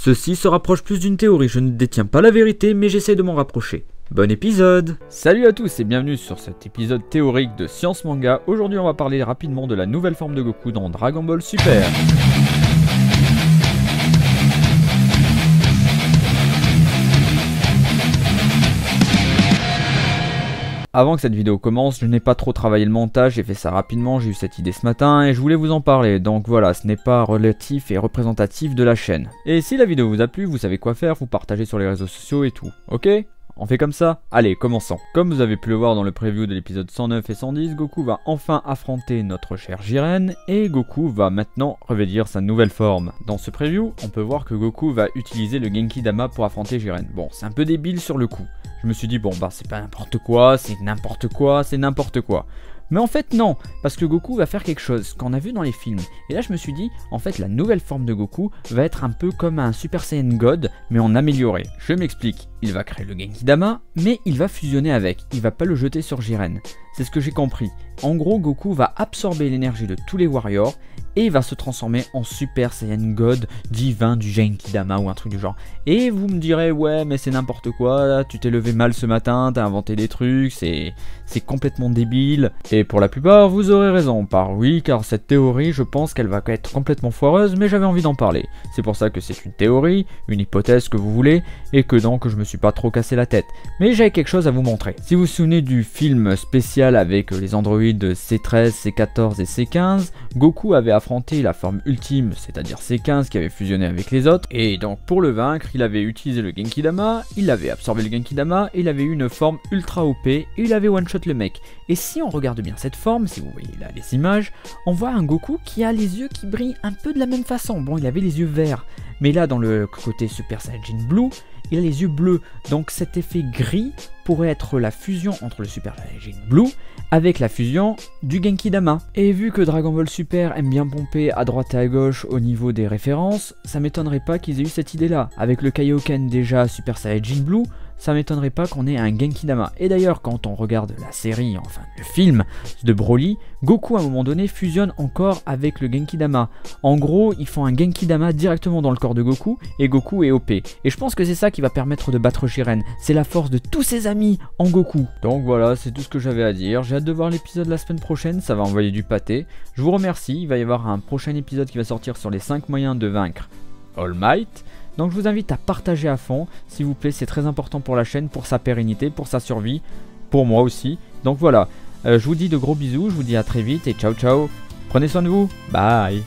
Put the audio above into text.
Ceci se rapproche plus d'une théorie, je ne détiens pas la vérité mais j'essaie de m'en rapprocher. Bon épisode! Salut à tous et bienvenue sur cet épisode théorique de Science Manga. Aujourd'hui on va parler rapidement de la nouvelle forme de Goku dans Dragon Ball Super. Avant que cette vidéo commence, je n'ai pas trop travaillé le montage, j'ai fait ça rapidement, j'ai eu cette idée ce matin et je voulais vous en parler. Donc voilà, ce n'est pas relatif et représentatif de la chaîne. Et si la vidéo vous a plu, vous savez quoi faire, vous partagez sur les réseaux sociaux et tout, ok ? On fait comme ça? Allez, commençons. Comme vous avez pu le voir dans le preview de l'épisode 109 et 110, Goku va enfin affronter notre cher Jiren, et Goku va maintenant revêtir sa nouvelle forme. Dans ce preview, on peut voir que Goku va utiliser le Genki Dama pour affronter Jiren. Bon, c'est un peu débile sur le coup. Je me suis dit, bon bah c'est pas n'importe quoi, c'est n'importe quoi, c'est n'importe quoi. Mais en fait non, parce que Goku va faire quelque chose qu'on a vu dans les films. Et là je me suis dit, en fait la nouvelle forme de Goku va être un peu comme un Super Saiyan God, mais en amélioré. Je m'explique, il va créer le Genki Dama, mais il va fusionner avec, il va pas le jeter sur Jiren. C'est ce que j'ai compris. En gros, Goku va absorber l'énergie de tous les Warriors, et il va se transformer en Super Saiyan God divin du Genki Dama ou un truc du genre. Et vous me direz, ouais mais c'est n'importe quoi, tu t'es levé mal ce matin, t'as inventé des trucs, c'est complètement débile. Et pour la plupart, vous aurez raison, car cette théorie, je pense qu'elle va être complètement foireuse, mais j'avais envie d'en parler. C'est pour ça que c'est une théorie, une hypothèse que vous voulez, et que donc je me suis pas trop cassé la tête. Mais j'avais quelque chose à vous montrer. Si vous vous souvenez du film spécial avec les androïdes C13, C14 et C15, Goku avait affronté la forme ultime, c'est-à-dire C15 qui avait fusionné avec les autres, et donc pour le vaincre, il avait utilisé le Genki Dama, il avait absorbé le Genki Dama, et il avait eu une forme ultra OP, et il avait one-shot le mec. Et si on regarde bien cette forme, si vous voyez là les images, on voit un Goku qui a les yeux qui brillent un peu de la même façon. Bon, il avait les yeux verts, mais là dans le côté Super Saiyajin Blue, il a les yeux bleus, donc cet effet gris pourrait être la fusion entre le Super Saiyajin Blue avec la fusion du Genki Dama. Et vu que Dragon Ball Super aime bien pomper à droite et à gauche au niveau des références, ça m'étonnerait pas qu'ils aient eu cette idée là. Avec le Kaioken déjà Super Saiyajin Blue, ça m'étonnerait pas qu'on ait un Genki Dama. Et d'ailleurs, quand on regarde la série, enfin le film de Broly, Goku à un moment donné fusionne encore avec le Genki Dama. En gros, ils font un Genki Dama directement dans le corps de Goku, et Goku est OP. Et je pense que c'est ça qui va permettre de battre Jiren. C'est la force de tous ses amis en Goku. Donc voilà, c'est tout ce que j'avais à dire. J'ai hâte de voir l'épisode la semaine prochaine, ça va envoyer du pâté. Je vous remercie, il va y avoir un prochain épisode qui va sortir sur les 5 moyens de vaincre All Might. Donc je vous invite à partager à fond, s'il vous plaît, c'est très important pour la chaîne, pour sa pérennité, pour sa survie, pour moi aussi. Donc voilà, je vous dis de gros bisous, je vous dis à très vite et ciao ciao, prenez soin de vous, bye.